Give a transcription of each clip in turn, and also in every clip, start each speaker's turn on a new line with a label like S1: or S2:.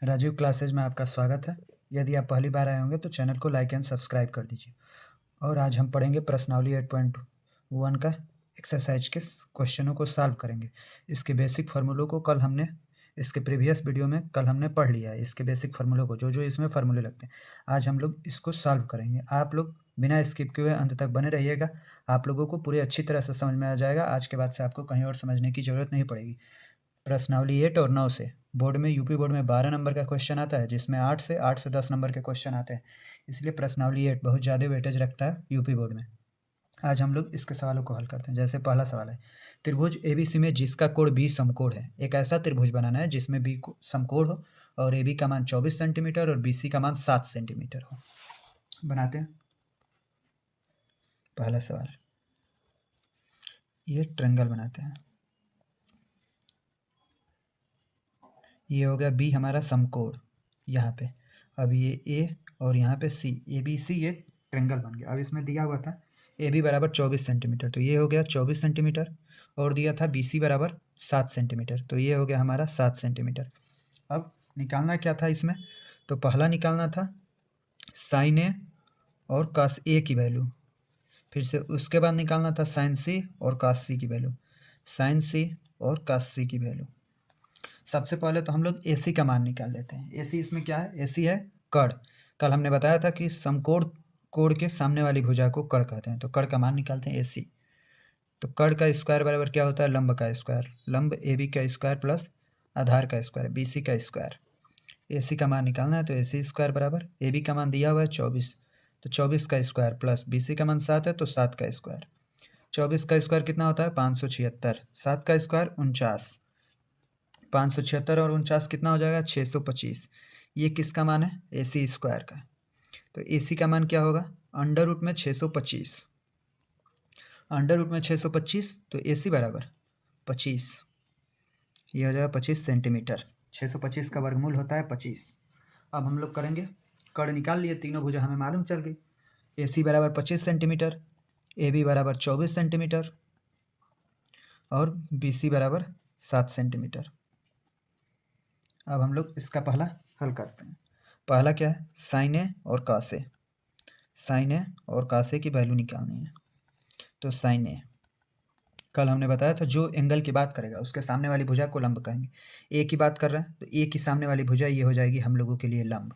S1: Rajiv classes में आपका स्वागत है। यदि आप पहली बार आए होंगे तो चैनल को लाइक एंड सब्सक्राइब कर दीजिए। और आज हम पढ़ेंगे प्रश्नावली 8.1 का एक्सरसाइज के क्वेश्चनों को सॉल्व करेंगे। इसके बेसिक फार्मूलों को इसके प्रीवियस वीडियो में कल हमने पढ़ लिया है। इसके बेसिक फार्मूलों को जो इसमें फार्मूले लगते हैं, आज हम लोग इसको सॉल्व करेंगे। आप लोग बिना स्किप किए हुए अंत तक बने रहिएगा। आप लोगों को पूरी अच्छी तरह से समझ में आ जाएगा। आज के बाद से आपको कहीं और समझने की ज़रूरत नहीं पड़ेगी। प्रश्नावली 8 और 9 से बोर्ड में यूपी बोर्ड में 12 नंबर का क्वेश्चन आता है, जिसमें 8 से 10 नंबर के क्वेश्चन आते हैं। इसलिए प्रश्नावली 8 बहुत ज़्यादा वेटेज रखता है यूपी बोर्ड में। आज हम लोग इसके सवालों को हल करते हैं। जैसे पहला सवाल है, त्रिभुज एबीसी में जिसका कोण बी समकोण है। एक ऐसा त्रिभुज बनाना है जिसमें बी समकोण हो और ए बी का मान 24 सेंटीमीटर और बी सी का मान 7 सेंटीमीटर हो। बनाते हैं पहला सवाल। ये ट्रायंगल बनाते हैं। ये हो गया बी हमारा समकोण यहाँ पे। अब ये ए और यहाँ पे सी, ए बी सी, ये ट्रायंगल बन गया। अब इसमें दिया हुआ था ए बी बराबर 24 सेंटीमीटर, तो ये हो गया 24 सेंटीमीटर। और दिया था बी सी बराबर 7 सेंटीमीटर, तो ये हो गया हमारा 7 सेंटीमीटर। अब निकालना क्या था इसमें, तो पहला निकालना था साइन ए और कास ए की वैल्यू। फिर से उसके बाद निकालना था साइन सी और कास सी की वैल्यू। साइन सी और कास सी की वैल्यू। सबसे पहले तो हम लोग AC का मान निकाल लेते हैं। AC इसमें क्या है, AC है कर्ण। कल हमने बताया था कि समकोण कोण के सामने वाली भुजा को कर्ण कहते हैं, तो कर्ण का मान निकालते हैं AC। तो कर्ण का स्क्वायर बराबर क्या होता है, लंब का स्क्वायर। लंब AB का स्क्वायर प्लस आधार का स्क्वायर BC का स्क्वायर। AC का मान निकालना है तो AC स्क्वायर बराबर AB का मान दिया हुआ है 24, तो 24 का स्क्वायर प्लस BC का मान 7 है तो 7 का स्क्वायर। 24 का स्क्वायर कितना होता है 576, 7 का स्क्वायर 49, 576 और 49 कितना हो जाएगा 625। ये किसका मान है, AC स्क्वायर का। तो AC का मान क्या होगा, अंडर रूट में 625, अंडर रूट में 625, तो AC बराबर 25। ये हो जाएगा 25 सेंटीमीटर। 625 का वर्गमूल होता है 25। अब हम लोग करेंगे, कर्ण निकाल लिए, तीनों भुजा हमें मालूम चल गई। AC बराबर 25 सेंटीमीटर, AB बराबर 24 सेंटीमीटर और BC बराबर 7 सेंटीमीटर। अब हम लोग इसका पहला हल करते हैं। पहला क्या है, साइन ए और कास ए। साइन ए और कास ए की वैल्यू निकालनी है। तो साइन ए, कल हमने बताया था जो एंगल की बात करेगा उसके सामने वाली भुजा को लंब कहेंगे। ए की बात कर रहे हैं तो ए की सामने वाली भुजा ये हो जाएगी हम लोगों के लिए लंब।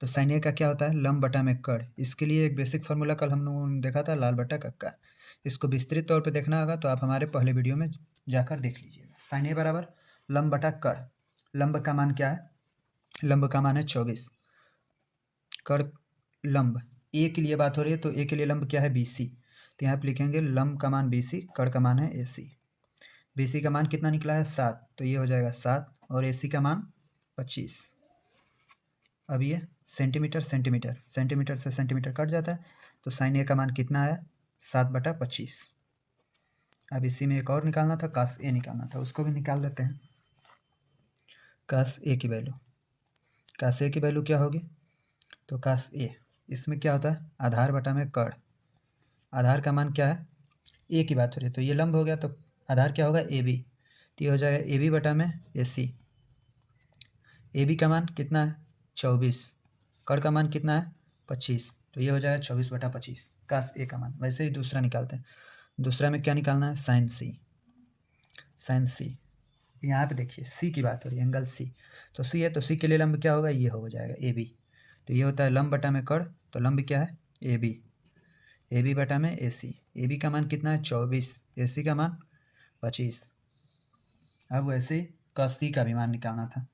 S1: तो साइन ए का क्या होता है, लंब बटा में कर्ण। इसके लिए एक बेसिक फार्मूला कल हम लोगों ने देखा था, लाल बटा कक्का। इसको विस्तृत तौर पर देखना होगा तो आप हमारे पहले वीडियो में जाकर देख लीजिएगा। साइन ए बराबर लंब बटा कर्ण। लंब का मान क्या है, लंब का मान है 24। कर्ण लंब ए के लिए बात हो रही है तो ए के लिए लंब क्या है BC, तो यहाँ पे लिखेंगे लंब का मान BC, कर्ण का मान है AC। BC का मान कितना निकला है 7, तो ये हो जाएगा 7 और AC का मान 25। अब ये सेंटीमीटर सेंटीमीटर, सेंटीमीटर से सेंटीमीटर कट जाता है, तो साइन ए का मान कितना आया 7/25। अब इसी में एक और निकालना था, कास ए निकालना था, उसको भी निकाल लेते हैं। कास ए की वैल्यू, कास ए की वैल्यू क्या होगी, तो कास ए, इसमें क्या होता है आधार बटा में कर्ण। आधार का मान क्या है, ए की बात हो रही है तो ये लंब हो गया, तो आधार क्या होगा AB, तो ये हो जाएगा AB बटा में AC। AB का मान कितना है 24, कर्ण का मान कितना है 25, तो ये हो जाएगा 24/25 कास ए का मान। वैसे ही दूसरा निकालते हैं। दूसरा में क्या निकालना है, साइन C। साइन C, यहाँ पे देखिए C की बात हो रही है, एंगल C, तो C है तो C के लिए लंब क्या होगा, ये हो जाएगा AB। तो ये होता है लंब बटा में कर्ण, तो लंब क्या है AB। AB बटा में AC, AB का मान कितना है 24, AC का मान 25। अब वैसे कास C का भी मान निकालना था।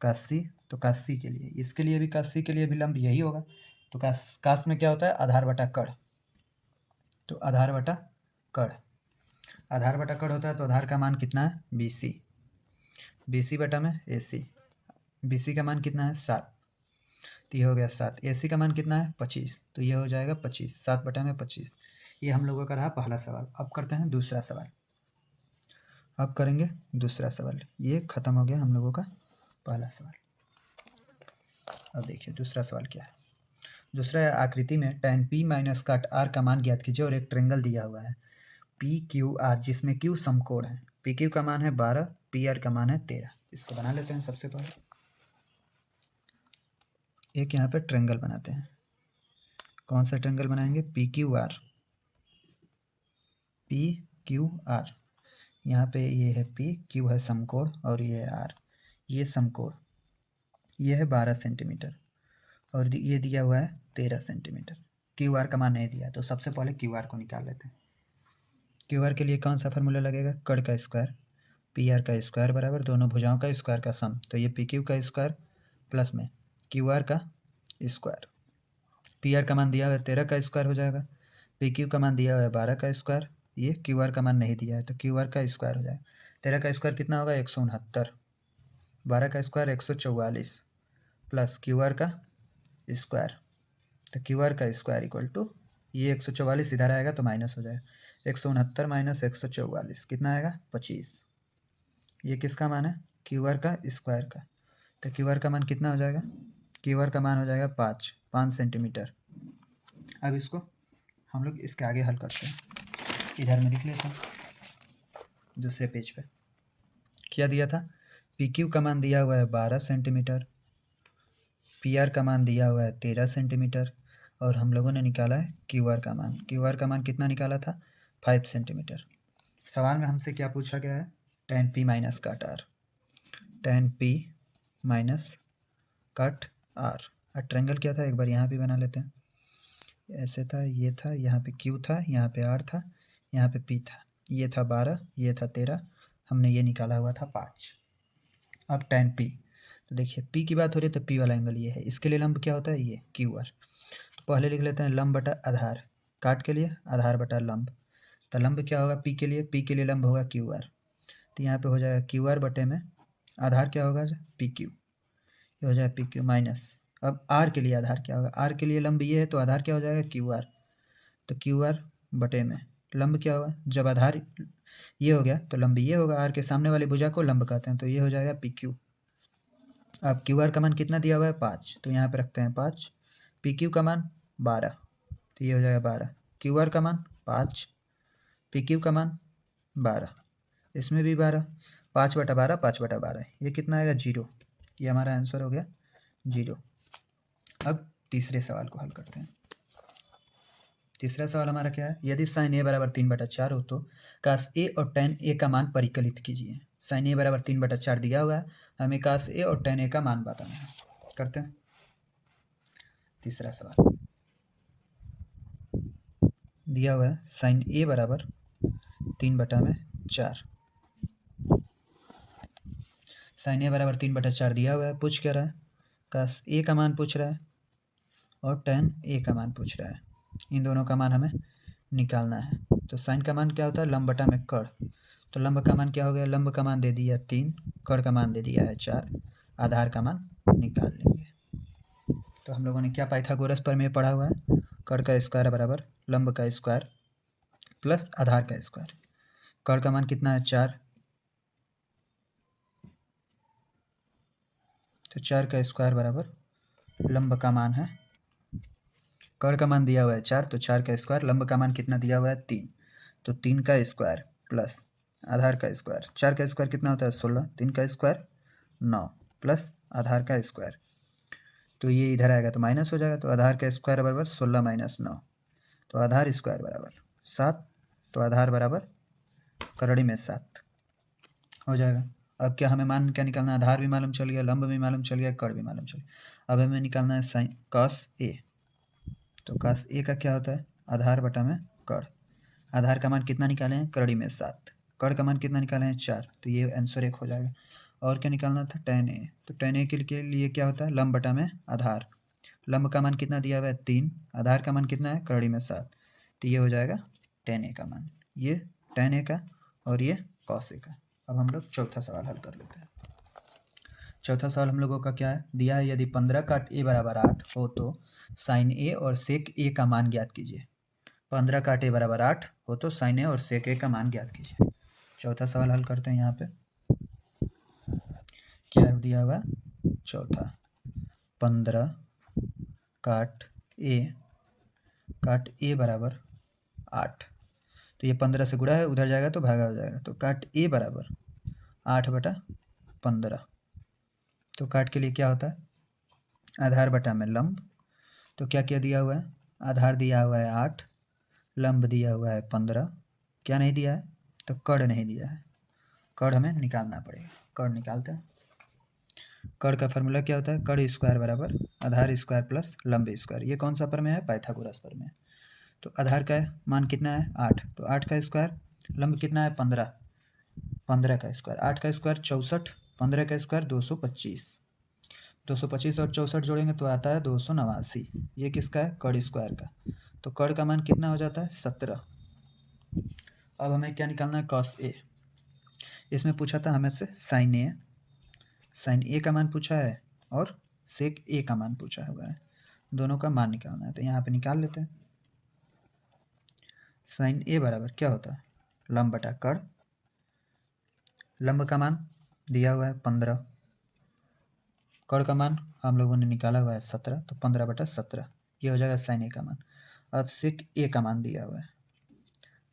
S1: कास C, तो कास C के लिए, इसके लिए भी कास C के लिए भी लंब यही होगा। तो कास में क्या होता है आधार बटा कर्ण, तो आधार बटा कर्ण, आधार बटा कर्ण होता है, तो आधार का मान कितना है BC। BC बटा में AC, BC का मान कितना है 7, तो ये हो गया 7। AC का मान कितना है 25, तो ये हो जाएगा 25, 7/25। ये हम लोगों का रहा पहला सवाल। अब करते हैं दूसरा सवाल। अब करेंगे दूसरा सवाल। ये खत्म हो गया हम लोगों का पहला सवाल। अब देखिए दूसरा सवाल क्या है। दूसरा आकृति में tan P माइनस काट R का मान ज्ञात कीजिए और एक ट्रायंगल दिया हुआ है PQR, जिसमें Q समकोण है। PQ का मान है 12, PR का मान है 13। इसको बना लेते हैं सबसे पहले। एक यहाँ पे ट्रेंगल बनाते हैं। कौन सा ट्रेंगल बनाएंगे? P Q R. P Q R, यहाँ पे ये है पी, क्यू है समकोण और ये है आर। ये समकोण, ये है 12 सेंटीमीटर और ये दिया हुआ है 13 सेंटीमीटर। क्यू आर का मान नहीं दिया, तो सबसे पहले क्यू आर को निकाल लेते हैं। क्यू आर के लिए कौन सा फार्मूला लगेगा? कड़ का स्क्वायर, पी आर का स्क्वायर बराबर दोनों भुजाओं का स्क्वायर का सम। तो ये पी क्यू का स्क्वायर प्लस में क्यू आर का स्क्वायर। पी आर का मान दिया हुआ है 13 का स्क्वायर हो जाएगा, पी क्यू का मान दिया हुआ है 12 का स्क्वायर, ये क्यू आर का मान नहीं दिया है तो क्यू आर का स्क्वायर हो जाएगा। 13 का स्क्वायर कितना होगा? 169, 12 का स्क्वायर 144 प्लस क्यू आर का स्क्वायर, तो क्यू आर का स्क्वायर इक्वल टू ये 144 इधर आएगा तो माइनस हो जाएगा। 169 माइनस 144 कितना आएगा? 25। ये किसका मान है? क्यू आर का स्क्वायर का। तो क्यू आर का मान कितना हो जाएगा? क्यू आर का मान हो जाएगा 5 सेंटीमीटर। अब इसको हम लोग इसके आगे हल करते हैं। इधर में लिख लेते हैं दूसरे पेज पे। क्या दिया था? पी क्यू का मान दिया हुआ है 12 सेंटीमीटर, पी आर का मान दिया हुआ है 13 सेंटीमीटर और हम लोगों ने निकाला है क्यू आर का मान। क्यू आर का मान कितना निकाला था? 5 सेंटीमीटर। सवाल में हमसे क्या पूछा गया है? tan p माइनस काट आर। tan p माइनस काट आर। और ट्रेंगल क्या था? एक बार यहाँ भी बना लेते हैं। ऐसे था, ये था, यहाँ पे q था, यहाँ पे r था, यहाँ पे p था। ये था 12, ये था 13, हमने ये निकाला हुआ था 5। अब tan p, तो देखिए p की बात हो रही है तो p वाला एंगल ये है, इसके लिए लंब क्या होता है? ये क्यू आर। तो पहले लिख लेते हैं लंब बटा आधार, काट के लिए आधार बटा लंब। तो लंब क्या होगा p के लिए? p के लिए लंब होगा क्यू आर, तो यहाँ पे हो जाएगा क्यू आर बटे में आधार क्या होगा? P Q. ये हो जाएगा पी क्यू माइनस, अब आर के लिए आधार क्या होगा? आर के लिए लंब ये है तो आधार क्या हो जाएगा? Q R. तो क्यू आर बटे में लंब क्या होगा? जब आधार ये हो गया तो लंब ये होगा, आर के सामने वाली भुजा को लंब कहते हैं, तो ये हो जाएगा पी क्यू। अब क्यू आर का मान कितना दिया हुआ है? 5, तो यहाँ पे रखते हैं 5। पी क्यू का मान 12, तो ये हो जाएगा 12। क्यू आर का मान 5, पी क्यू का मान 12, इसमें भी 12, 5/12, 5/12, ये कितना आएगा? 0। ये हमारा आंसर हो गया 0। अब तीसरे सवाल को हल करते हैं। तीसरा सवाल हमारा क्या है? यदि साइन ए बराबर 3/4 हो तो कास ए और tan ए का मान परिकलित कीजिए। साइन ए बराबर 3/4 दिया हुआ है, हमें कास ए और tan ए का मान बताना है। करते हैं तीसरा सवाल। दिया हुआ है साइन ए बराबर 3/4, साइन ए बराबर 3/4 दिया हुआ है। पूछ क्या रहा है? कास ए का मान पूछ रहा है और tan ए का मान पूछ रहा है। इन दोनों का मान हमें निकालना है। तो साइन का मान क्या होता है? लंब बटा में कड़। तो लंब का मान क्या हो गया? लंब का मान दे दिया 3, कड़ का मान दे दिया है 4, आधार का मान निकाल लेंगे। तो हम लोगों ने क्या पाइथागोरस प्रमेय पढ़ा हुआ है? कड़ का स्क्वायर बराबर लंब का स्क्वायर प्लस आधार का स्क्वायर। कड़ का मान कितना है? 4, तो 4 का स्क्वायर बराबर लंब का मान है, कड़ का मान दिया हुआ है 4, तो 4 का स्क्वायर, लंब का मान कितना दिया हुआ है? 3, तो 3 का स्क्वायर प्लस आधार का स्क्वायर। 4 का स्क्वायर कितना होता है? 16, 3 का स्क्वायर 9 प्लस आधार का स्क्वायर, तो ये इधर आएगा तो माइनस हो जाएगा। तो आधार का स्क्वायर बराबर 16 माइनस 9, तो आधार स्क्वायर बराबर 7, तो आधार बराबर करड़ी में 7 हो जाएगा। अब क्या हमें मान क्या निकालना है? आधार भी मालूम चल गया, लंब भी मालूम चल गया, कड़ भी मालूम चल गया। अब हमें निकालना है साइन कॉस ए। तो कॉस ए का क्या होता है? आधार बटा में कड़। आधार का मान कितना निकाले हैं? करड़ी में 7, कड़ का मान कितना निकाले हैं? 4, तो ये आंसर 1 हो जाएगा। और क्या निकालना था? tan ए। तो tan ए के लिए क्या होता है? लंब बटा में आधार। लंब का मान कितना दिया हुआ है? 3, आधार का मान कितना है? करड़ी में 7, तो ये हो जाएगा tan ए का मान। ये tan ए का और ये cos ए का। अब हम लोग चौथा सवाल हल कर लेते हैं। चौथा सवाल हम लोगों का क्या है? दिया है यदि 15 काट ए बराबर 8 हो तो साइन ए और सेक ए का मान ज्ञात कीजिए। 15 काट ए बराबर 8 हो तो साइन ए और सेक ए का मान ज्ञात कीजिए। चौथा सवाल हल करते हैं। यहाँ पे क्या दिया हुआ? चौथा 15 काट ए बराबर 8, तो ये 15 से गुणा है, उधर जाएगा तो भागा हो जाएगा। तो काट ए बराबर 8/15, तो काट के लिए क्या होता है? आधार बटा में लंब। तो क्या क्या दिया हुआ है, आधार दिया हुआ है 8, लंब दिया हुआ है 15, क्या नहीं दिया है, तो कड़ नहीं दिया है। कड़ हमें निकालना पड़ेगा, कड़ निकालते हैं। कड़ का फार्मूला क्या होता है, कड़ स्क्वायर बराबर आधार स्क्वायर प्लस लंब स्क्वायर। ये कौन सा प्रमेय है, पाइथागोरस प्रमेय। तो आधार का मान कितना है 8, तो 8 का स्क्वायर, लंब कितना है 15, 15 का स्क्वायर, 8 का स्क्वायर 64, 15 का स्क्वायर 225, 225 और 64 जोड़ेंगे तो आता है 289। ये किसका है, कड़ स्क्वायर का। तो कड़ का मान कितना हो जाता है 17। अब हमें क्या निकालना है, कॉस ए। इसमें पूछा था हमें से साइन ए, साइन ए का मान पूछा है और सेक ए का मान पूछा हुआ है, दोनों का मान निकालना है। तो यहाँ पे निकाल लेते हैं। साइन ए बराबर क्या होता है, लंब बटा कड़। लंब का मान दिया हुआ है 15, कड़ का मान हम लोगों ने निकाला हुआ है 17, तो 15 बटा 17 ये हो जाएगा साइन ए का मान। अब सेक ए का मान दिया हुआ है,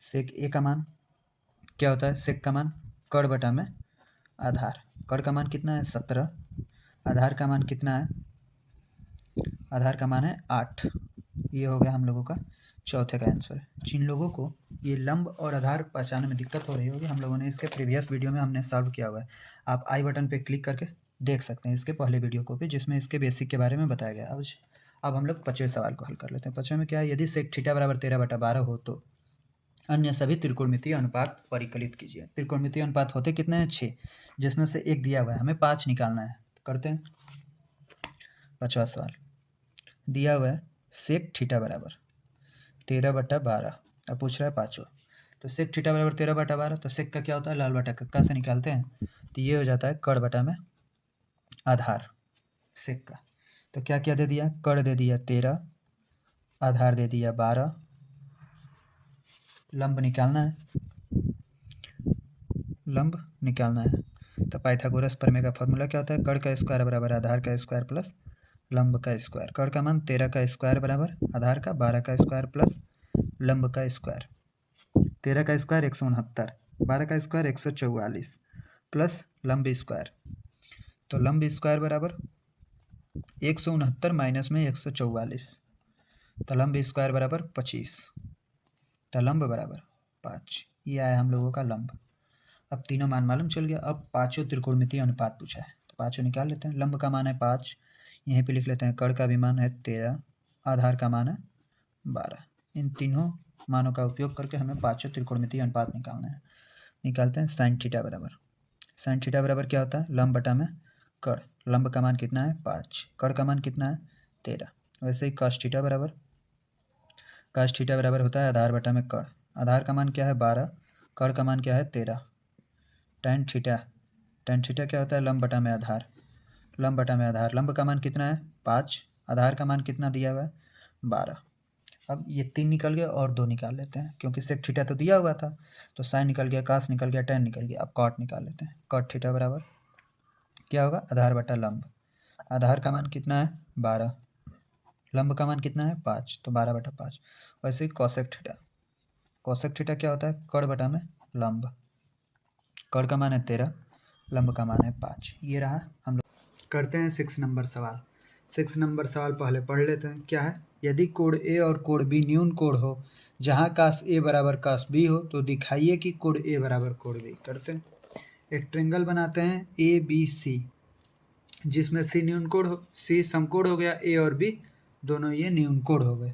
S1: सेक ए का मान क्या होता है, सेक का मान कड़ बटा में आधार। कड़ का मान कितना है 17, आधार का मान कितना है, आधार का मान है 8। ये हो गया हम लोगों का चौथे का आंसर। जिन लोगों को ये लंब और आधार पहचानने में दिक्कत हो रही होगी, हम लोगों ने इसके प्रीवियस वीडियो में हमने सॉल्व किया हुआ है। आप आई बटन पे क्लिक करके देख सकते हैं इसके पहले वीडियो को भी, जिसमें इसके बेसिक के बारे में बताया गया। अब हम लोग 5वें सवाल को हल कर लेते हैं। 5वें में क्या है, यदि सेक थीटा बराबर 13/12 हो तो अन्य सभी त्रिकोणमितीय अनुपात परिकलित कीजिए। त्रिकोणमितीय अनुपात होते कितने हैं, 6, जिसमें से एक दिया हुआ है, हमें 5 निकालना है। करते हैं 5वां सवाल। दिया हुआ है सेक थीटा बराबर 13/12, अब पूछ रहा है पाँचों। तो सेक थीटा बराबर 13/12, तो सेक का क्या होता है, लाल बटा कक्का से निकालते हैं, तो ये हो जाता है कड़ बटा में आधार सेक का। तो क्या क्या दे दिया, कड़ दे दिया 13, आधार दे दिया 12, लंब निकालना है, लंब निकालना है। तो पाइथागोरस प्रमेय का फॉर्मूला क्या होता है, कड़ का स्क्वायर बराबर आधार का स्क्वायर प्लस लंब का स्क्वायर। कड़ का मान 13 का स्क्वायर बराबर आधार का 12 का स्क्वायर प्लस लंब का स्क्वायर। 13 का स्क्वायर 169, 12 का स्क्वायर 144 प्लस लंब स्क्वायर। तो लंब स्क्वायर बराबर 169 माइनस में 144, तो लंब स्क्वायर बराबर 25, तो लंब बराबर 5। ये आया हम लोगों का लंब। अब तीनों मान मालूम चल गया। अब पाँचों त्रिकोणमितीय अनुपात पूछा है, तो पाँचों निकाल लेते हैं। लंब का मान है 5, यहीं पे लिख लेते हैं। कड़ का भी मान है 13, आधार का मान है 12। इन तीनों मानों का उपयोग करके हमें पाँचों त्रिकोणमितीय अनुपात निकालना है। निकालते हैं। साइन थीटा बराबर, साइन थीटा बराबर क्या होता है, लंब बटा में कड़। लंब का मान कितना है 5, कड़ का मान कितना है 13। वैसे ही कॉस थीटा बराबर, कॉस थीटा बराबर होता है आधार बटा में कड़। आधार का मान क्या है 12, कड़ का मान क्या है 13। टैन थीटा, टैन थीटा क्या होता है, लंब बटा में आधार, लंब बटा में आधार। लंब का मान कितना है 5, आधार का मान कितना दिया हुआ है 12। अब ये 3 निकल गया और 2 निकाल लेते हैं, क्योंकि सेक थीटा तो दिया हुआ था। तो साइन निकल गया, कास निकल गया, टैन निकल गया। अब कॉट निकाल लेते हैं। कॉट थीटा बराबर क्या होगा, आधार बटा लंब। आधार का मान कितना है 12, लंब का मान कितना है 5, तो 12/5। वैसे ही कॉसेक थीटा, कॉसेक थीटा क्या होता है, कड़ बटा में लंब। कड़ का मान है 13, लंब का मान है 5। ये रहा। हम लोग करते हैं 6 नंबर सवाल। 6 नंबर सवाल पहले पढ़ लेते हैं। क्या है, यदि कोण ए और कोण बी न्यून कोण हो, जहाँ कास ए बराबर कास बी हो, तो दिखाइए कि कोण ए बराबर कोण बी। करते हैं। एक ट्रेंगल बनाते हैं ए बी सी, जिसमें सी न्यून कोण हो, सी समकोण हो गया, ए और बी दोनों ये न्यून कोण हो गए।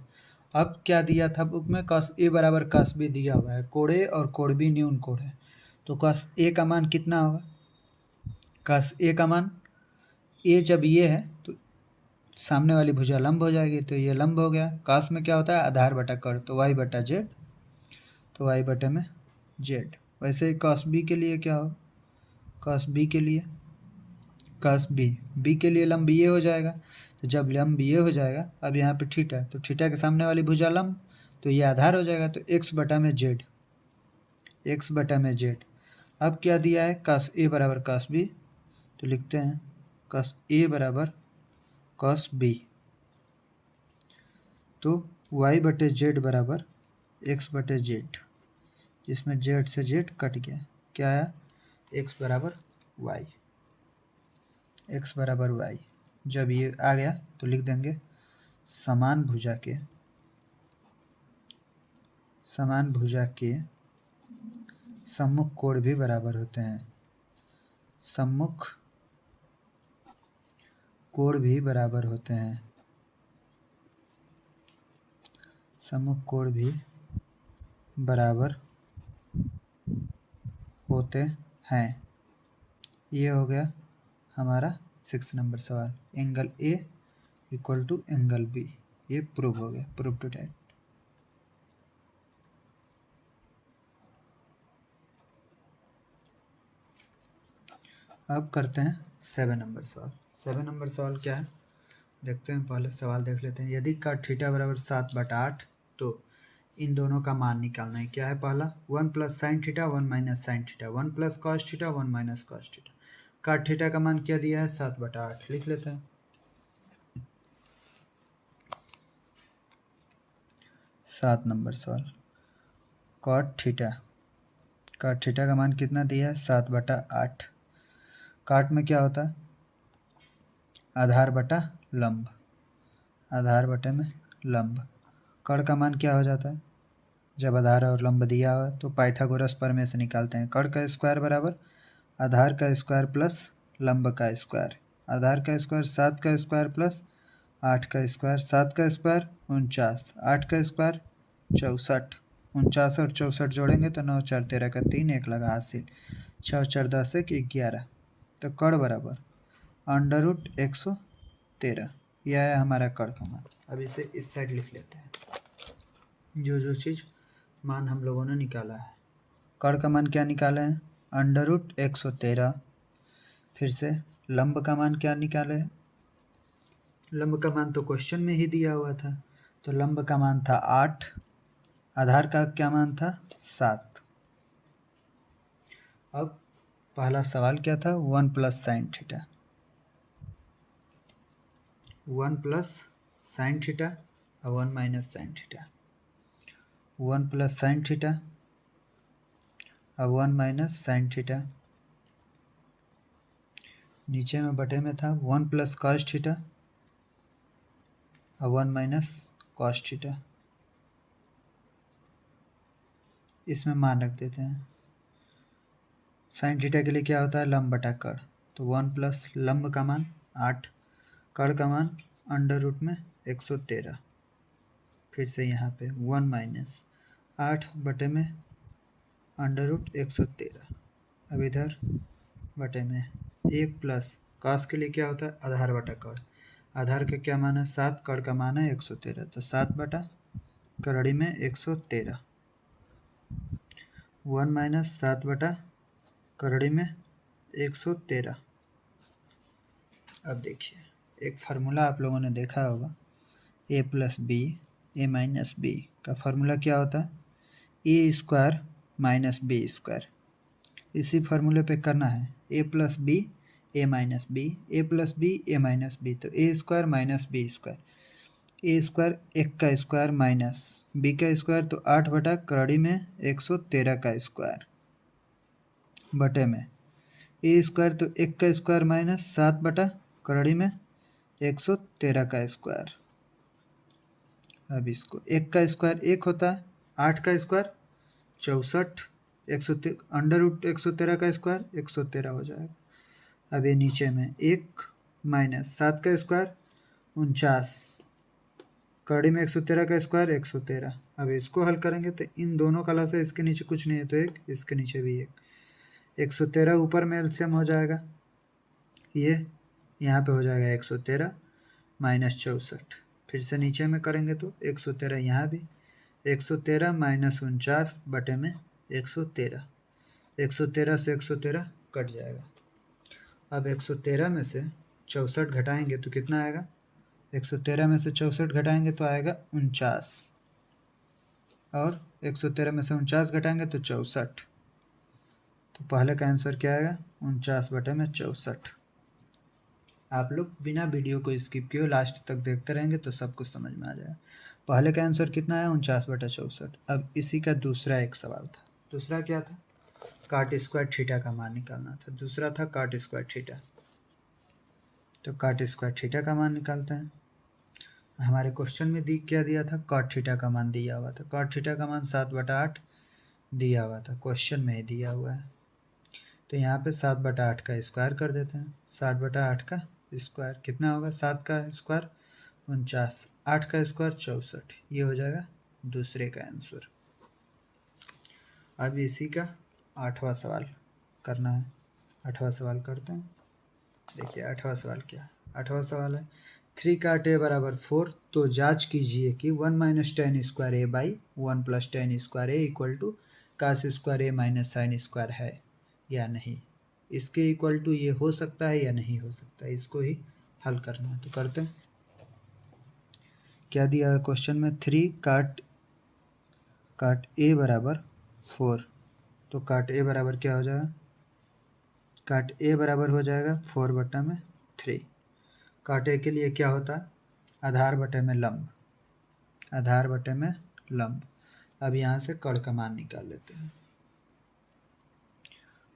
S1: अब क्या दिया था बुक में, कास ए बराबर कास बी दिया हुआ है। कोण ए और कोण बी न्यून कोण है, तो कास ए का मान कितना होगा, कास ए का मान, ए जब ये है तो सामने वाली भुजा लंब हो जाएगी, तो ये लंब हो गया। कास में क्या होता है, आधार बटा कड़, तो वाई बटा जेड, तो वाई बटे में जेड। वैसे ही कास बी के लिए क्या हो, कास बी के लिए, कास बी, बी के लिए लंब ये हो जाएगा। तो जब लंब ये हो जाएगा, अब यहाँ पे थीटा, तो थीटा के सामने वाली भुजा लंब, तो ये आधार हो जाएगा। तो एक्स बटा में जेड, एक्स बटा में जेड। अब क्या दिया है, कास ए बराबर कास बी, तो लिखते हैं कास ए बराबर कास बी, तो वाई बटे जेड बराबर एक्स बटे जेड, जिसमें जेड से जेड कट गया। क्या आया, एक्स बराबर वाई, एक्स बराबर वाई। जब ये आ गया तो लिख देंगे समान भुजा के सम्मुख कोण भी बराबर होते हैं। सम्मुख कोण भी बराबर होते हैं। सम्मुख कोण भी बराबर होते हैं। ये हो गया हमारा 6 नंबर सवाल। Angle a equal to angle b, ये प्रूव हो गया, प्रूव टू डेट। अब करते हैं 7 नंबर सवाल। 7 नंबर सवाल क्या है देखते हैं। पहले सवाल देख लेते हैं। यदि cot थीटा बराबर 7/8 तो इन दोनों का मान निकालना है। क्या है पहला 1 plus sine theta 1 minus sine theta 1 plus cos theta 1 minus cos theta. cot theta का मान क्या दिया है 7/8, लिख लेते हैं। 7 नंबर सवाल cot थीटा का मान कितना दिया है 7/8। काट में क्या होता है आधार बटा लंब, आधार बटे में लंब। कड़ का मान क्या हो जाता है जब आधार और लंब दिया हुआ तो पाइथागोरस प्रमेय से निकालते हैं। कड़ का स्क्वायर बराबर आधार का स्क्वायर प्लस लंब का स्क्वायर। आधार का स्क्वायर 7 का स्क्वायर प्लस 8 का स्क्वायर। 7 का स्क्वायर 49, 8 का स्क्वायर 64। 49 और 64 जोड़ेंगे तो 9 4 13 का 3, 1 लगा हासिल। 6 4 10 1 11। तो कड़ बराबर √113। यह है हमारा कड़ का मान। अब इसे इस साइड लिख लेते हैं जो चीज़ मान हम लोगों ने निकाला है। कड़ का मान क्या निकाले हैं √113। फिर से लंब का मान क्या निकाले, लंब का मान तो क्वेश्चन में ही दिया हुआ था, तो लंब का मान था 8, आधार का क्या मान था 7। अब पहला सवाल क्या था 1 plus sine theta, 1 plus sine theta और 1 minus sine theta. 1 plus sine theta और 1 माइनस साइन थीटा। नीचे में बटे में था 1 प्लस कॉस थीटा और 1 माइनस कॉस थीटा। इसमें मान रख देते हैं। साइन थीटा के लिए क्या होता है लंब बटा कड़, तो 1 प्लस लंब का मान 8, कड़ का मान √113। फिर से यहाँ पे 1 माइनस 8 बटे में √113। अब इधर बटे में 1 प्लस कॉस के लिए क्या होता है आधार बटा कड़। आधार का क्या मान है 7, कड़ का मान है 113, तो 7 बटा कड़ी में 113। 1 माइनस 7 बटा कड़ी में 113। अब देखिए एक फार्मूला आप लोगों ने देखा होगा a plus b a minus b का फार्मूला क्या होता है a square minus b square. इसी फार्मूले पे करना है a plus b a minus b, a plus b a minus b, तो a square minus b square. A square 1 का स्क्वायर माइनस बी का स्क्वायर, तो 8 बटा कड़ी में 113 का स्क्वायर बटे में ए स्क्वायर, तो 1 का स्क्वायर माइनस 7 बटा कड़ी में 113 का स्क्वायर। अब इसको 1 का स्क्वायर 1 होता है, 8 का स्क्वायर 64, 113 का स्क्वायर 113 हो जाएगा। अब ये नीचे में 1 माइनस 7 का स्क्वायर 49, कड़ी में 113 का स्क्वायर 113। अब इसको हल करेंगे तो इन दोनों का लसा इसके नीचे कुछ नहीं है तो 1, इसके नीचे भी 1। 113 ऊपर में एलसीएम हो जाएगा, ये यहाँ पे हो जाएगा 113 माइनस 64। फिर से नीचे में करेंगे तो 113 यहाँ भी 113 माइनस 49 बटे में 113। 113 से 113 कट जाएगा। अब 113 में से 64 घटाएंगे तो कितना आएगा 113 में से 64 घटाएंगे तो आएगा 49, और 113 में से 49 घटाएंगे तो 64। तो पहले का आंसर क्या आएगा 49 बटे में 64। आप लोग बिना वीडियो को स्किप किए लास्ट तक देखते रहेंगे तो सब कुछ समझ में आ जाएगा। पहले का आंसर कितना है 49 बटा 64। अब इसी का दूसरा एक सवाल था। दूसरा क्या था काट स्क्वायर थीटा का मान निकालना था। दूसरा था काट स्क्वायर थीटा। तो कॉट स्क्वायर थीटा का मान निकालते हैं। हमारे क्वेश्चन में क्या दिया था, कॉट थीटा का मान दिया हुआ था। कॉट थीटा का मान 7/8 दिया हुआ था, क्वेश्चन में ही दिया हुआ है। तो यहाँ पे 7/8 का स्क्वायर कर देते हैं। 7/8 का स्क्वायर कितना होगा, 7 का स्क्वायर 49, 8 का स्क्वायर 64, ये हो जाएगा दूसरे का आंसर। अब इसी का 8वां सवाल करना है। 8वां सवाल करते हैं। देखिए 8वां सवाल क्या है। 8वां सवाल है 3 cot a बराबर 4, तो जांच कीजिए कि 1 minus tan square a by 1 plus tan square a equal to cos square a minus sine square है या नहीं। इसके इक्वल टू ये हो सकता है या नहीं हो सकता है, इसको ही हल करना है। तो करते हैं। क्या दिया है क्वेश्चन में, 3 cot a बराबर 4, तो cot a बराबर क्या हो जाएगा, cot a बराबर हो जाएगा 4/3। cot a के लिए क्या होता है, आधार बटे में लंब, आधार बटे में लंब। अब यहाँ से कड़ का मान निकाल लेते हैं।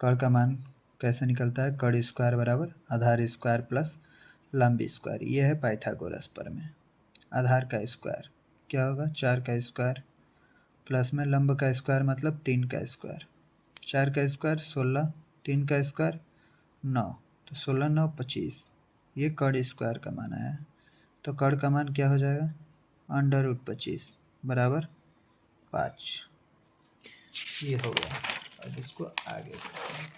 S1: कड़ का मान कैसे निकलता है, कड़ स्क्वायर बराबर आधार स्क्वायर प्लस लंब स्क्वायर। ये है पाइथागोरस प्रमेय। आधार का स्क्वायर क्या होगा, 4 का स्क्वायर प्लस में लंब का स्क्वायर मतलब 3 का स्क्वायर। 4 का स्क्वायर 16, 3 का स्क्वायर 9, तो 16 9 25। ये कड़ स्क्वायर का मान आया है। तो कड़ का मान क्या हो जाएगा, √25 बराबर 5। ये हो गया। अब इसको आगे करते हैं।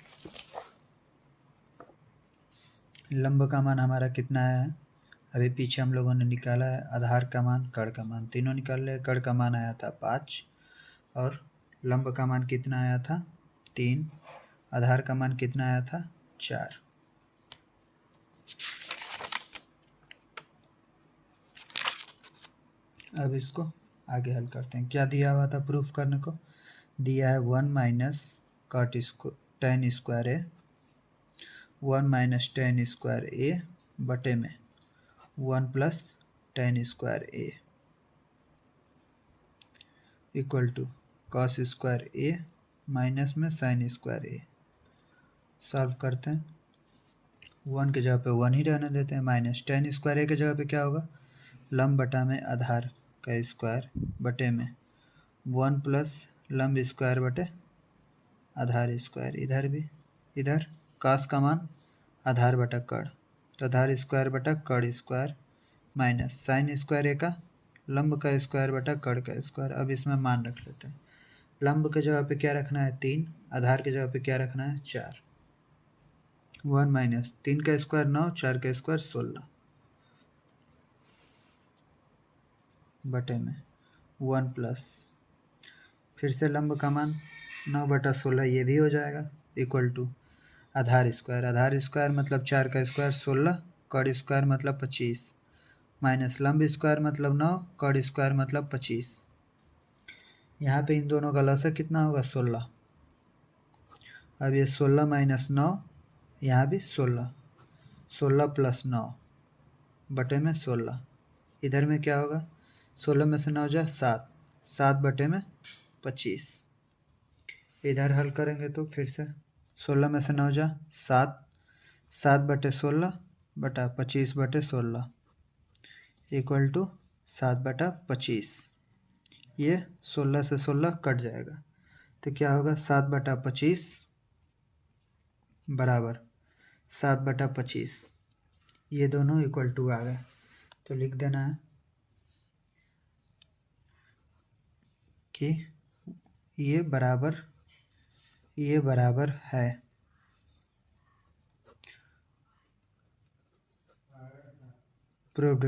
S1: लंब का मान हमारा कितना है, अभी पीछे हम लोगों ने निकाला है। आधार का मान, कड़ का मान, तीनों निकाल ले। कड़ का मान आया था 5 और लंब का मान कितना आया था 3, आधार का मान कितना आया था 4। अब इसको आगे हल करते हैं। क्या दिया हुआ था प्रूफ करने को, दिया है 1 minus tan square a, 1 minus tan square a बटे में 1 plus tan square a equal to cos square a minus में साइन स्क्वायर ए। सॉल्व करते हैं। 1 की जगह पे 1 ही रहने देते हैं। माइनस टेन स्क्वायर ए की जगह पे क्या होगा, लंब बटा में आधार का स्क्वायर बटे में 1 प्लस लंब स्क्वायर बटे आधार स्क्वायर। इधर भी, इधर कास का मान आधार बटा कड़, तो आधार स्क्वायर बटा कड़ स्क्वायर माइनस साइन स्क्वायर ए का लंब का स्क्वायर बटा कड़ का स्क्वायर। अब इसमें मान रख लेते हैं। लंब के जगह पे क्या रखना है 3, आधार के जगह पे क्या रखना है 4। 1 माइनस 3 का स्क्वायर 9, 4 का स्क्वायर 16 बटे में 1 प्लस फिर से लंब का मान 9/16, ये भी हो जाएगा इक्वल टू आधार स्क्वायर, आधार स्क्वायर मतलब 4 का स्क्वायर 16, कड़ स्क्वायर मतलब 25 माइनस लंब स्क्वायर मतलब 9, कड़ स्क्वायर मतलब 25। यहाँ पे इन दोनों का लसागु कितना होगा 16। अब ये 16 माइनस 9, यहाँ भी 16, 16 प्लस 9 बटे में 16। इधर में क्या होगा, 16 में से 9 जा 7, 7 बटे में 25। इधर हल करेंगे तो फिर से 16 में से 9 जा 7, 7 बटे 16 बटा 25 बटे 16 इक्वल टू 7/25। ये 16 से 16 कट जाएगा, तो क्या होगा 7/25 बराबर 7/25। ये दोनों इक्वल टू आ गए, तो लिख देना है कि ये बराबर है प्रूव्ड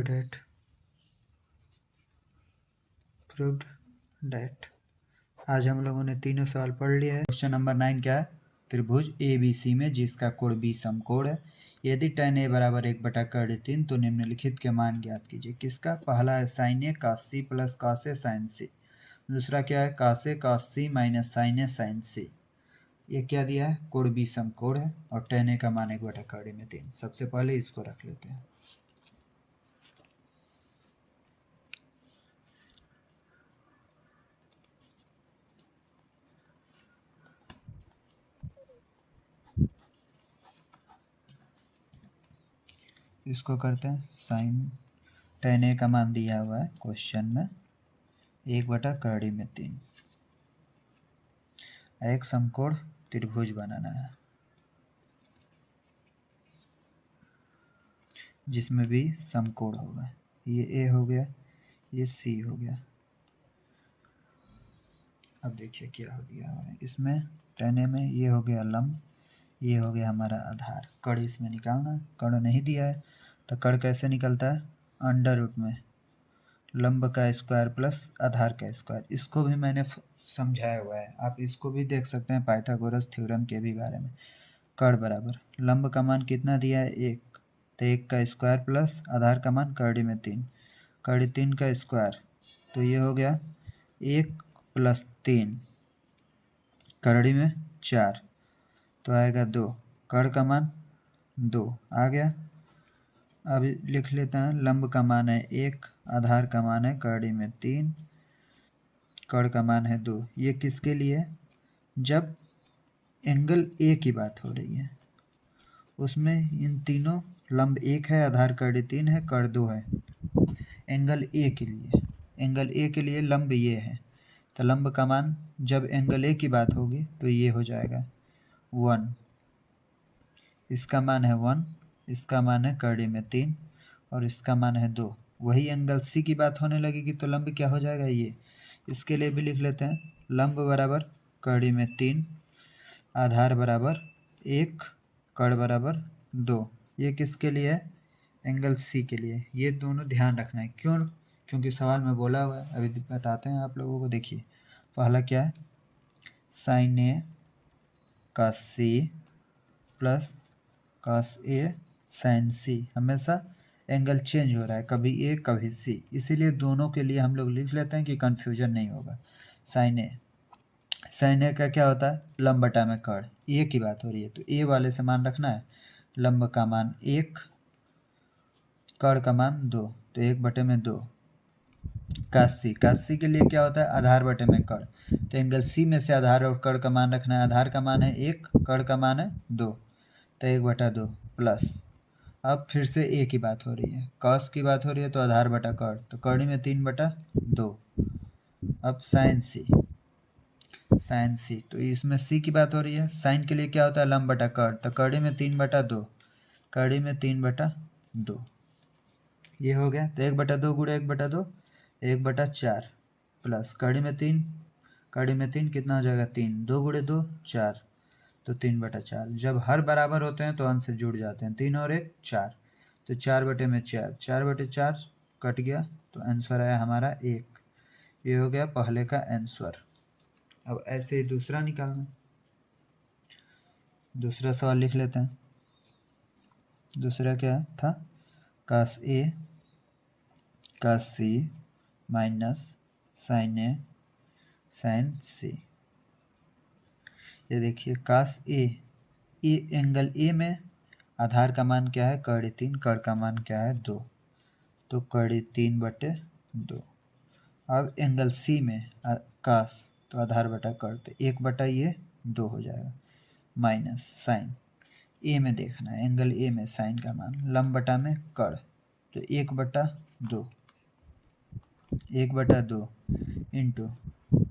S1: डेट। आज हम लोगों ने तीनों सवाल पढ़ लिया है। क्वेश्चन नंबर 9 क्या है, त्रिभुज ए बी सी में जिसका कोण बी समकोण है, यदि tan a बराबर 1/3 तो निम्नलिखित के मान ज्ञात कीजिए। किसका, पहला है sine a cos c plus cos a sin c, दूसरा क्या है cos a cos c minus sine a sin c। ये क्या दिया है, कोण बी समकोण है और tan a का मान 1/3। सबसे पहले इसको रख लेते हैं। इसको करते हैं साइन tan a का मान दिया हुआ है क्वेश्चन में 1/3 एक समकोण त्रिभुज बनाना है जिसमें भी समकोण होगा। ये a हो गया, ये c हो गया। अब देखिए क्या हो दिया है इसमें tan a में, ये हो गया लंब, ये हो गया हमारा आधार। कड़ इसमें निकालना है, कड़ नहीं दिया है तो कड़ कैसे निकलता है, अंडर रूट में लंब का स्क्वायर प्लस आधार का स्क्वायर। इसको भी मैंने समझाया हुआ है, आप इसको भी देख सकते हैं पाइथागोरस थ्योरम के भी बारे में। कड़ बराबर लंब का मान कितना दिया है 1, तो 1 का स्क्वायर प्लस आधार का मान कड़ी में 3, कड़ी 3 का स्क्वायर, तो ये हो गया 1 + 3, कड़ी में 4, तो आएगा 2, कड़ का मान 2 आ गया। अब लिख लेते हैं लंब का मान है 1, आधार का मान है कड़ी में 3, कड़ का मान है 2। ये किसके लिए, जब एंगल ए की बात हो रही है, उसमें इन तीनों लंब 1 है, आधार कड़ी 3 है, कड़ 2 है। एंगल ए के लिए, एंगल ए के लिए लंब ये है, तो लंब का मान जब एंगल ए की बात होगी तो ये हो जाएगा 1, इसका मान है 1, इसका मान है कड़ी में 3 और इसका मान है 2। वही एंगल सी की बात होने लगेगी तो लंब क्या हो जाएगा ये। इसके लिए भी लिख लेते हैं लंब बराबर कड़ी में 3, आधार बराबर 1, कड़ बराबर 2। ये किसके लिए है, एंगल सी के लिए। ये दोनों ध्यान रखना है, क्यों, क्योंकि सवाल में बोला हुआ है। अभी बताते हैं आप लोगों को। देखिए पहला क्या है, sine A cos C plus cos A sign सी। हमेशा एंगल चेंज हो रहा है, कभी ए कभी सी, इसीलिए दोनों के लिए हम लोग लिख लेते हैं कि कन्फ्यूजन नहीं होगा। साइन ए, साइन ए का क्या होता है, लंब बटा में कड़। ए की बात हो रही है तो ए वाले से मान रखना है, लंब का मान 1, कड़ का मान 2, तो 1/2। काशी, काशी के लिए क्या होता है, आधार बटे में कड़। तो एंगल सी में से आधार और कड़ का मान रखना है। आधार का मान है 1, कड़ का मान है 2, तो 1/2 प्लस। अब फिर से ए की बात हो रही है, कॉस की बात हो रही है तो आधार बटा कड़, तो कड़ी में 3/2। अब साइन सी, साइन सी, तो इसमें सी की बात हो रही है। साइन के लिए क्या होता है, लंब बटा कड़, तो कड़ी में 3/2, कड़ी में 3/2, ये हो गया। तो 1/2 गुणे 1/2, 1/4 प्लस कड़ी में 3, कड़ी में 3 कितना हो जाएगा 3, 2 गुणे 2 4, तो 3/4। जब हर बराबर होते हैं तो अंश से जुड़ जाते हैं, 3 और 1 4, तो 4/4, 4/4 कट गया, तो आंसर आया हमारा 1। ये हो गया पहले का आंसर। अब ऐसे ही दूसरा निकालना, दूसरा सवाल लिख लेते हैं। दूसरा क्या था, कास ए कास सी माइनस साइन ए साइन सी। ये देखिए कास ए, एंगल ए में आधार का मान क्या है कड़ी 3, कड़ का मान क्या है 2, तो कड़ी 3/2। अब एंगल सी में कास, तो आधार बटा कड़, तो 1/2 हो जाएगा, माइनस साइन ए में देखना है, एंगल ए में साइन का मान लंब बटा में कड़, तो 1/2, 1/2 इंटू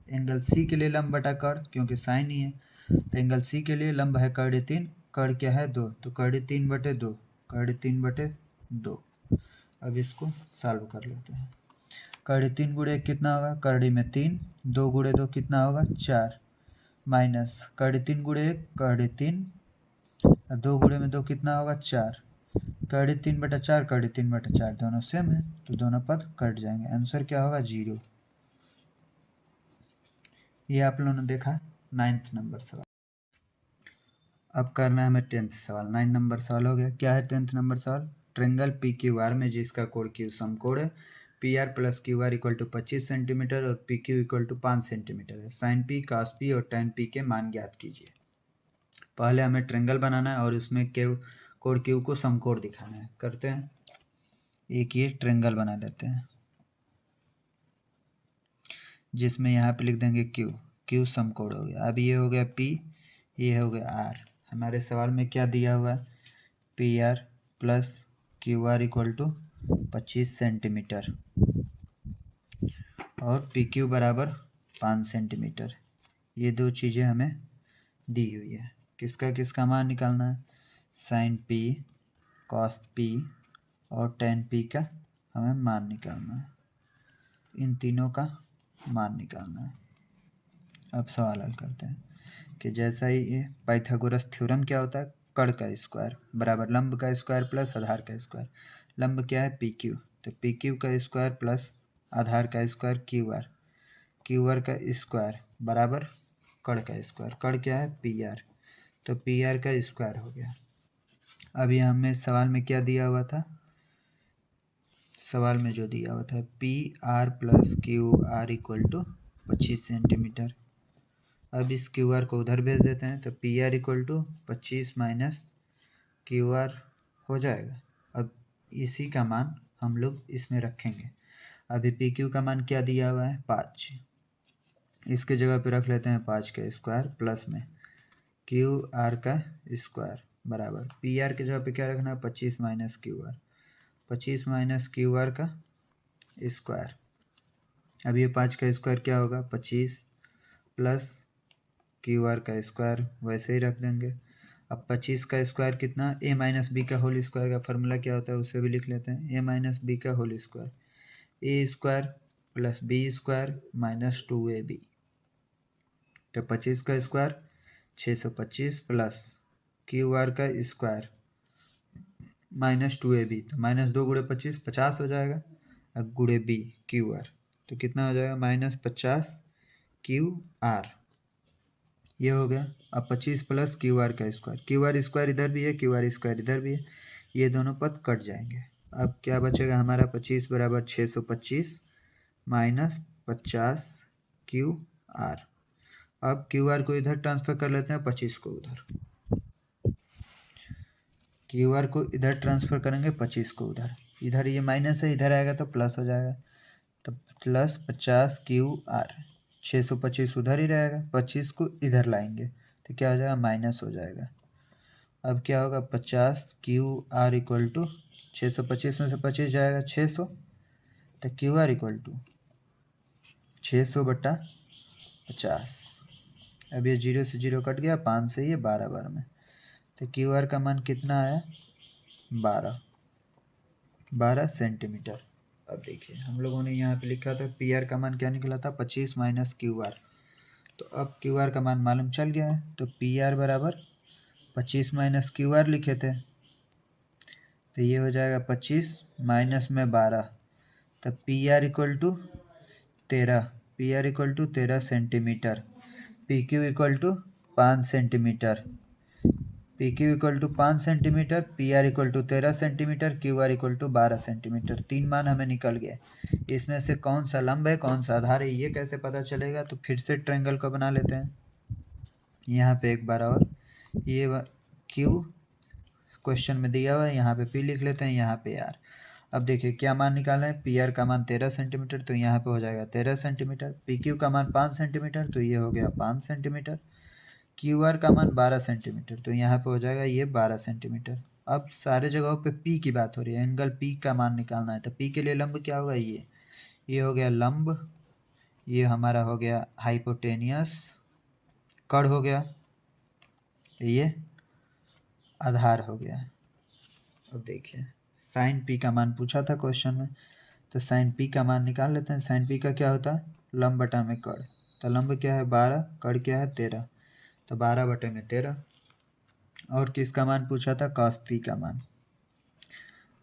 S1: एंगल सी के लिए लंब बटा कड़, क्योंकि साइन ही है, तो एंगल सी के लिए लंब है कड़ी 3, कड़ क्या है 2, तो कड़ी 3/2, कड़ी 3/2। अब इसको सॉल्व कर लेते हैं। कड़ी 3 गुणे 1 कितना होगा, कड़ी में 3, 2 गुणे 2 कितना होगा 4, माइनस कड़ी 3 गुणे 1 कड़ी 3, 2 गुणे में 2 कितना होगा 4, कड़ी 3/4, कड़ी 3/4 दोनों सेम है, तो दोनों पद कट जाएंगे। आंसर क्या होगा 0। ये आप लोगों ने देखा 9th नंबर सवाल। अब करना है हमें 10th सवाल। 9 नंबर सवाल हो गया। क्या है 10th नंबर सवाल, ट्रेंगल पी क्यू आर में जिसका कोण क्यू समकोण है, P R plus Q R equal to 25 centimetre और P Q equal to 5 centimetre है। साइन पी कास पी और टेन पी के मान ज्ञात कीजिए। पहले हमें ट्रेंगल बनाना है और उसमें कोण क्यू को समकोण दिखाना है। करते हैं, एक ये ट्रेंगल बना लेते हैं जिसमें यहाँ पे लिख देंगे क्यू, क्यू समकोण हो गया। अब ये हो गया पी, ये हो गया आर। हमारे सवाल में क्या दिया हुआ है, P R plus Q R equal to 25 centimetre और पी क्यू बराबर 5 सेंटीमीटर। ये दो चीज़ें हमें दी हुई है। किसका मान निकालना है? साइन पी, कॉस पी और टेन पी का हमें मान निकालना है। इन तीनों का मान निकालना है। अब सवाल हल करते हैं कि जैसा ही ये पाइथागोरस थ्योरम क्या होता है? कड़ का स्क्वायर बराबर लंब का स्क्वायर प्लस आधार का स्क्वायर। लंब क्या है? पी क्यू, तो पी क्यू का स्क्वायर प्लस आधार का स्क्वायर क्यू आर का स्क्वायर बराबर कड़ का स्क्वायर। कड़ क्या है? पी आर, तो पी आर का स्क्वायर हो गया। अभी हमें सवाल में क्या दिया हुआ था? सवाल में जो दिया हुआ था p are plus Q R equal to 25 centimetre. अब इस क्यू आर को उधर भेज देते हैं, तो p r equal to 25 minus q r हो जाएगा। अब इसी का मान हम लोग इसमें रखेंगे। अभी पी क्यू का मान क्या दिया हुआ है? 5। इसके जगह पे रख लेते हैं 5 का स्क्वायर प्लस में क्यू आर का स्क्वायर बराबर पी आर के जगह पे क्या रखना है? 25 minus q are, 25 minus q R का स्क्वायर। अब ये 5 का स्क्वायर क्या होगा? 25 प्लस क्यू आर का स्क्वायर वैसे ही रख देंगे। अब 25 का स्क्वायर कितना? ए माइनस बी का होल स्क्वायर का फॉर्मूला क्या होता है उसे भी लिख लेते हैं। ए माइनस बी का होल स्क्वायर, ए square plus B square minus 2ab। तो 25 का स्क्वायर 625 प्लस क्यू आर का स्क्वायर माइनस 2ab, तो माइनस 2 गुणे 25 50 हो जाएगा। अब गुणे बी क्यू आर, तो कितना हो जाएगा? Minus 50 Q R. ये हो गया। अब 25 प्लस क्यू आर का स्क्वायर, क्यू आर स्क्वायर इधर भी है, क्यू आर स्क्वायर इधर भी है, ये दोनों पद कट जाएंगे। अब क्या बचेगा हमारा? 25 बराबर 625 माइनस 50 क्यू आर। अब क्यू आर को इधर ट्रांसफर कर लेते हैं, 25 को उधर। क्यू आर को इधर ट्रांसफर करेंगे, 25 को उधर। इधर ये माइनस है, इधर आएगा तो प्लस हो जाएगा, तो प्लस 50 क्यू आर। 625 उधर ही रहेगा, 25 को इधर लाएंगे तो क्या हो जाएगा? माइनस हो जाएगा। अब क्या होगा? 50 क्यू आर इक्वल टू 625 में से 25 जाएगा 600, तो क्यू आर इक्वल टू 600 बटा 50। अब ये 0 से 0 कट गया, 5 से ये 12 बार में, तो क्यू आर का मान कितना आया? 12 सेंटीमीटर। अब देखिए हम लोगों ने यहाँ पे लिखा था पी आर का मान क्या निकला था? 25 माइनस क्यू आर। तो अब क्यू आर का मान मालूम चल गया है, तो पी आर बराबर 25 माइनस क्यू आर लिखे थे, तो ये हो जाएगा 25 माइनस में 12, तो p r equal to 13, p r equal to 13 centimetre. P Q equal to 5 centimetre, p Q equal to 5 centimetre, p r equal to 13 centimetre, q are equal to 12 centimetre. 3 मान हमें निकल गए। इसमें से कौन सा लंब है कौन सा आधार है ये कैसे पता चलेगा? तो फिर से ट्रायंगल को बना लेते हैं। यहाँ पे एक बार और ये क्यू क्वेश्चन में दिया हुआ है, यहाँ पे पी लिख लेते हैं, यहाँ पे आर। अब देखिए क्या मान निकालना है? पी आर का मान 13 सेंटीमीटर, तो यहाँ पे हो जाएगा 13 सेंटीमीटर। पी क्यू का मान 5 सेंटीमीटर, तो ये हो गया 5 सेंटीमीटर। क्यू आर का मान 12 सेंटीमीटर, तो यहाँ पे हो जाएगा ये 12 सेंटीमीटर। अब सारे जगहों पे पी की बात हो रही है, एंगल पी का मान निकालना है, तो पी के लिए लंब क्या होगा? ये हो गया लंब, ये हमारा हो गया हाइपोटेनियस, कड़ हो गया, ये आधार हो गया। अब देखिए साइन पी का मान पूछा था क्वेश्चन में, तो साइन पी का मान निकाल लेते हैं। साइन पी का क्या होता है? लंब बटा में कड़, तो लंब क्या है? 12, कड़ क्या है? 13, तो 12 बटे में 13। और किसका मान पूछा था? कॉस पी का मान।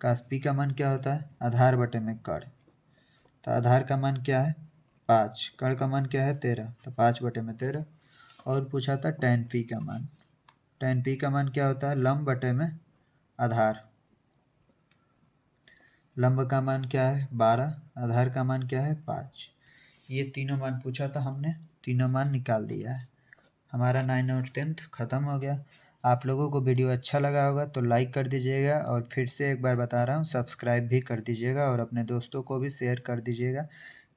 S1: कॉस पी का मान क्या होता है? आधार बटे में कड़, तो आधार का मान क्या है? 5, कड़ का मान क्या है? 13, तो 5 बटे में 13। और पूछा था टेन पी का मान। टेन पी का मान क्या होता है? लंब बटे में आधार। लंब का मान क्या है? 12, आधार का मान क्या है? 5। ये तीनों मान पूछा था हमने, तीनों मान निकाल दिया है। हमारा 9 और 10th ख़त्म हो गया। आप लोगों को वीडियो अच्छा लगा होगा तो लाइक कर दीजिएगा, और फिर से एक बार बता रहा हूँ सब्सक्राइब भी कर दीजिएगा, और अपने दोस्तों को भी शेयर कर दीजिएगा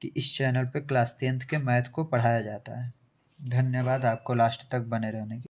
S1: कि इस चैनल पे क्लास 10th के मैथ को पढ़ाया जाता है। धन्यवाद आपको लास्ट तक बने रहने के